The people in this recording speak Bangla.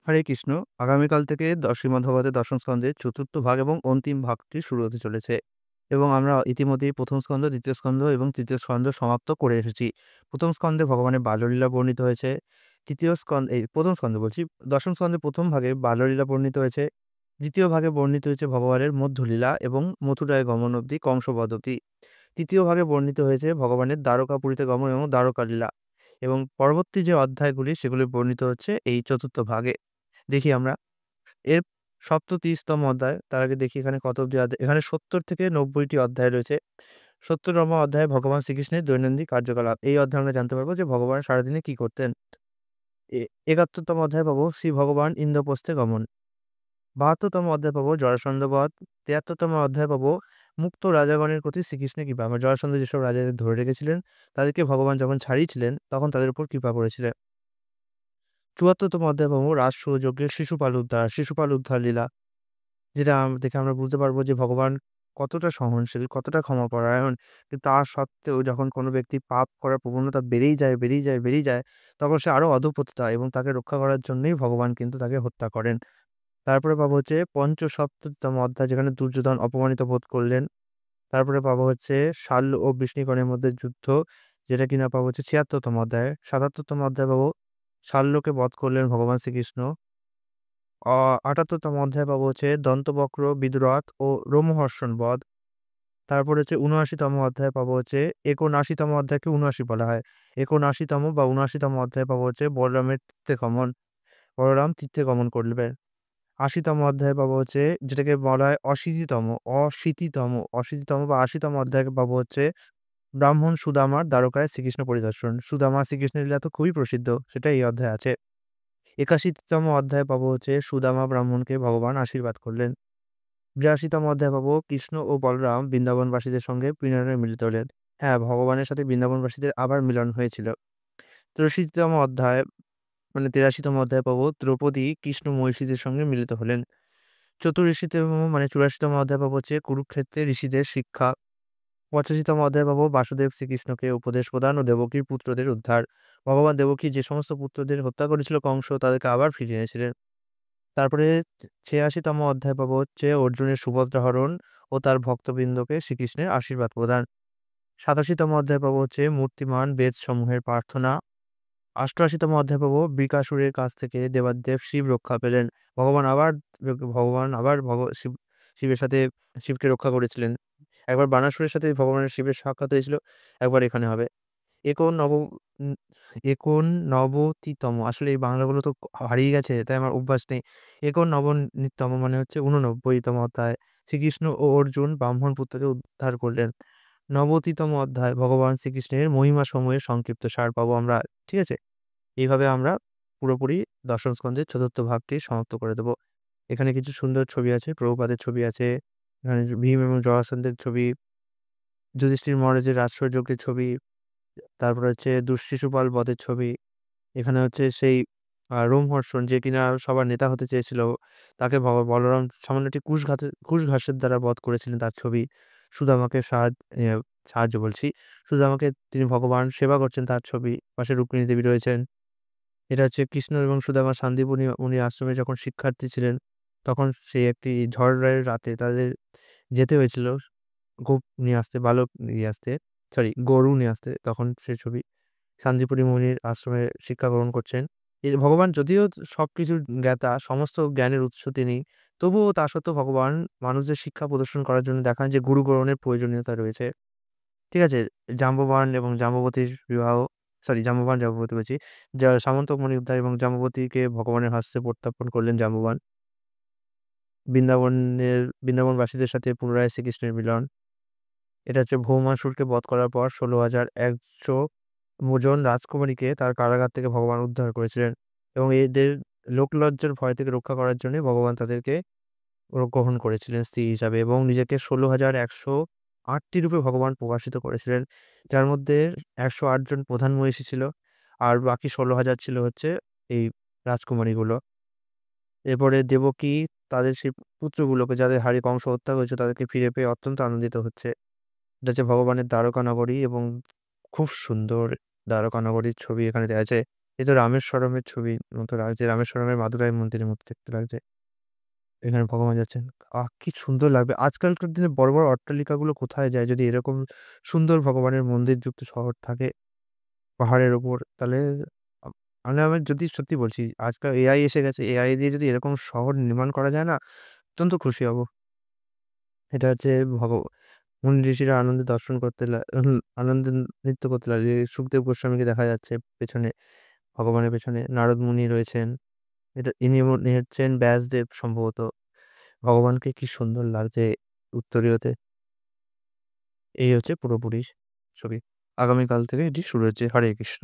হরে কৃষ্ণ। আগামীকাল থেকে শ্রীমদ্ভগবতের দশম স্কন্ধের চতুর্থ ভাগ এবং অন্তিম ভাগটি শুরু হতে চলেছে এবং আমরা ইতিমধ্যেই প্রথম স্কন্ধ, দ্বিতীয় স্কন্ধ এবং তৃতীয় স্কন্ধ সমাপ্ত করে এসেছি। প্রথম স্কন্ধে ভগবানের বাল্যলীলা বর্ণিত হয়েছে। তৃতীয় স্কন্ধ এই প্রথম স্কন্ধ বলছি, দশম স্কন্ধের প্রথম ভাগে বাল্যলীলা বর্ণিত হয়েছে। দ্বিতীয় ভাগে বর্ণিত হয়েছে ভগবানের মধ্যলীলা এবং মথুরায় গমন অবধি কংসবধ অবধি। তৃতীয় ভাগে বর্ণিত হয়েছে ভগবানের দ্বারকাপুরীতে গমন এবং দ্বারকা লীলা, এবং পরবর্তী যে অধ্যায়গুলি সেগুলি বর্ণিত হচ্ছে এই চতুর্থ ভাগে। দেখি আমরা এর ৩৭তম অধ্যায়। তার আগে দেখি এখানে কত অব্দি অধ্যায়। এখানে ৭০ থেকে ৯০টি অধ্যায় রয়েছে। ৭০তম অধ্যায়ে ভগবান শ্রীকৃষ্ণের দৈনন্দিন কার্যকলাপ। এই অধ্যায়ে আমরা জানতে পারবো যে ভগবান সারাদিনে কি করতেন। ৭১তম অধ্যায়ে পাবো শ্রী ভগবান ইন্দ্রপ্রস্থে গমন। ৭২তম অধ্যায়ে পাবো জরাসন্ধ বধ। ৭৩তম অধ্যায়ে পাবো মুক্ত রাজাগণের প্রতি শ্রীকৃষ্ণের কৃপা। জরাসন্ধ যেসব রাজাদের ধরে রেখেছিলেন তাদেরকে ভগবান যখন ছাড়িয়েছিলেন তখন তাদের উপর কৃপা করেছিলেন। ৭৪তম অধ্যায়ে পাবো রাজসুযজ্ঞের শিশুপাল উদ্ধার লীলা, যেটা দেখে আমরা বুঝতে পারবো যে ভগবান কতটা সহনশীল, কতটা ক্ষমাপরায়ণ। কিন্তু তা সত্ত্বেও যখন কোনো ব্যক্তি পাপ করার প্রবণতা বেড়েই যায়, তখন সে আরো অধঃপতিত হয় এবং তাকে রক্ষা করার জন্যই ভগবান কিন্তু তাকে হত্যা করেন। তারপরে পাবো হচ্ছে পঞ্চসপ্ততিতম অধ্যায়, যেখানে দুর্যোধন অপমানিত বোধ করলেন। তারপরে পাবো হচ্ছে শাল্য ও বৃষ্ণিগণের মধ্যে যুদ্ধ, যেটা কিনা পাবো হচ্ছে ৭৬তম অধ্যায়। ৭৭তম অধ্যায় পাবো শাল্যকে বধ করলেন ভগবান শ্রীকৃষ্ণ। ৭৮তম অধ্যায়ে পাবো হচ্ছে দন্তবক্র বিদুরথ ও রোমহর্ষণ বধ। তারপরে হচ্ছে ৭৯তম অধ্যায়ে পাবো হচ্ছে ৭৯তম অধ্যায়কে ৭৯ বলা হয়। ৭৯তম বা ৭৯তম অধ্যায়ে পাবো হচ্ছে বলরামের তীর্থে গমন। বলরাম তীর্থে গমন করবেন। ৮০তম অধ্যায়ে পাবো হচ্ছে যেটাকে বলা হয় অশীতিতম বা ৮০তম অধ্যায়ে পাবো হচ্ছে ব্রাহ্মণ সুদামার দ্বারকায় শ্রীকৃষ্ণ পরিদর্শন। সুদামা শ্রীকৃষ্ণের লীলা তো খুবই প্রসিদ্ধ, সেটা এই অধ্যায়ে আছে। ৮১তম অধ্যায়ে পাবো হচ্ছে সুদামা ব্রাহ্মণকে ভগবান আশীর্বাদ করলেন। ৮২তম অধ্যায়ে পাবো কৃষ্ণ ও বলরাম বৃন্দাবনবাসীদের সঙ্গে পুনরায় মিলিত হলেন। হ্যাঁ, ভগবানের সাথে বৃন্দাবনবাসীদের আবার মিলন হয়েছিল। ৮৩তম অধ্যায় মানে ৮৩তম অধ্যায়ে পাবো দ্রৌপদী কৃষ্ণ মহিষীদের সঙ্গে মিলিত হলেন। চতুর্ঋষিতম মানে ৮৪তম অধ্যায়ে পাবো হচ্ছে কুরুক্ষেত্রে ঋষিদের শিক্ষা। ৮৫তম অধ্যায়ে পাবো বাসুদেব শ্রীকৃষ্ণকে উপদেশ প্রদান ও দেবকীর পুত্রদের উদ্ধার। ভগবান দেবকী যে সমস্ত পুত্রদের হত্যা করেছিল কংস, তাদেরকে আবার ফিরিয়ে এনেছিলেন। তারপরে ৮৬তম অধ্যায় পাবো হচ্ছে অর্জুনের সুভদ্রা হরণ ও তার ভক্তবৃন্দকে শ্রীকৃষ্ণের আশীর্বাদ প্রদান। ৮৭তম অধ্যায় পাবো হচ্ছে মূর্তিমান বেদ সমূহের প্রার্থনা। ৮৮তম অধ্যায় পাবো বৃকাসুরের কাছ থেকে দেবাদেব শিব রক্ষা পেলেন। ভগবান আবার ভগবান আবার শিবের সাথে শিবকে রক্ষা করেছিলেন। একবার বানাসুরের সাথে ভগবানের শিবের সাক্ষাৎ হয়েছিল, একবার এখানে হবে। একোননব উম ৮৯তম, আসলে এই বাংলাগুলো তো হারিয়ে গেছে, তাই আমার অভ্যাস নেই। ৮৯তম মানে হচ্ছে ৮৯তম অধ্যায়। শ্রীকৃষ্ণ ও অর্জুন ব্রাহ্মণ পুত্রকে উদ্ধার করলেন। ৯০তম অধ্যায় ভগবান শ্রীকৃষ্ণের মহিমা সমূহের সংক্ষিপ্ত সার পাবো আমরা। ঠিক আছে? এইভাবে আমরা পুরোপুরি দশম স্কন্ধের চতুর্থ ভাগটি সমাপ্ত করে দেব। এখানে কিছু সুন্দর ছবি আছে, প্রভুপাদের ছবি আছে, এখানে ভীম এবং জরাসন্ধের ছবি, যুধিষ্ঠির মহারাজের রাজসূয়যজ্ঞের ছবি, তারপরে হচ্ছে শিশুপাল বধের ছবি। এখানে হচ্ছে সেই রোমহর্ষণ, যে কিনা সবার নেতা হতে চেয়েছিল, তাকে বলরাম সামান্য একটি কুশ ঘাসের দ্বারা বধ করেছিলেন, তার ছবি। সুদামাকে সাহায্য বলছি। সুদামাকে তিনি ভগবান সেবা করছেন, তার ছবি। পাশে রুক্মিণী দেবী রয়েছেন। এটা হচ্ছে কৃষ্ণ এবং সুদামা শান্তিপুনি মুনির আশ্রমে যখন শিক্ষার্থী ছিলেন, তখন সেই একটি ঝড়ের রাতে তাদের যেতে হয়েছিল গোপ নিয়ে আসতে, বালক নিয়ে আসতে, গরু নিয়ে আসতে। তখন সে ছবি। শান্তিপুরি মুনির আশ্রমে শিক্ষা গ্রহণ করছেন। ভগবান যদিও সবকিছুর জ্ঞাতা, সমস্ত জ্ঞানের উৎস তিনি, তবুও তা সত্ত্বেও ভগবান মানুষদের শিক্ষা প্রদর্শন করার জন্য দেখান যে গুরু গ্রহণের প্রয়োজনীয়তা রয়েছে। ঠিক আছে? জাম্ববান এবং জাম্ববতীর বিবাহ, জাম্ববতী বলছি। সামন্তমণি উদ্ধার এবং জাম্ববতীকে ভগবানের হস্তে প্রত্যর্পণ করলেন জাম্ববান। বৃন্দাবনবাসীদের সাথে পুনরায় শ্রীকৃষ্ণের মিলন। এটা হচ্ছে ভৌমাসুরকে বধ করার পর ১৬,১০০ জন রাজকুমারীকে তার কারাগার থেকে ভগবান উদ্ধার করেছিলেন এবং এদের লোকলজ্জার ভয় থেকে রক্ষা করার জন্য ভগবান তাদেরকে গ্রহণ করেছিলেন স্ত্রী হিসাবে এবং নিজেকে ১৬,১০৮টি রূপে ভগবান প্রকাশিত করেছিলেন, যার মধ্যে ১০৮ জন প্রধান মহিষী ছিল আর বাকি ১৬,০০০ ছিল হচ্ছে এই রাজকুমারীগুলো। এরপরে দেবকী তাদের সেই পুত্রগুলোকে, যাদের হারিয়ে কংস হত্যা করেছে, তাদেরকে ফিরে পেয়ে অত্যন্ত আনন্দিত হচ্ছে। এটা হচ্ছে ভগবানের দ্বারকা নগরী এবং খুব সুন্দর দ্বারকা নগরীর ছবি এখানে দেয়া আছে। এই তো রামেশ্বরমের ছবির মতো লাগছে। রামেশ্বরমের মাদুরাই মন্দিরের মতো দেখতে লাগছে। এখানে ভগবান যাচ্ছেন। কি সুন্দর লাগবে। আজকালকার দিনে বড়, বড় অট্টালিকাগুলো কোথায় যায়? যদি এরকম সুন্দর ভগবানের মন্দিরযুক্ত শহর থাকে পাহাড়ের উপর, তাহলে আ মানে আমি যদি সত্যি বলছি, আজকাল এআই এসে গেছে। এআই দিয়ে যদি এরকম শহর নির্মাণ করা যায় না, অত্যন্ত খুশি হব। এটা হচ্ছে ভগ মুনি ঋষিরা আনন্দে দর্শন করতে আনন্দে নৃত্য করতে লাগলে সুখদেব গোস্বামীকে দেখা যাচ্ছে পেছনে, ভগবানের পেছনে নারদ মুনি রয়েছেন। ইনি হচ্ছেন ব্যাসদেব সম্ভবত। ভগবানকে কি সুন্দর লাগছে উত্তরীয়তে। এই হচ্ছে পুরোপুরি ছবি। আগামীকাল থেকে এটি শুরু হচ্ছে। হরে কৃষ্ণ।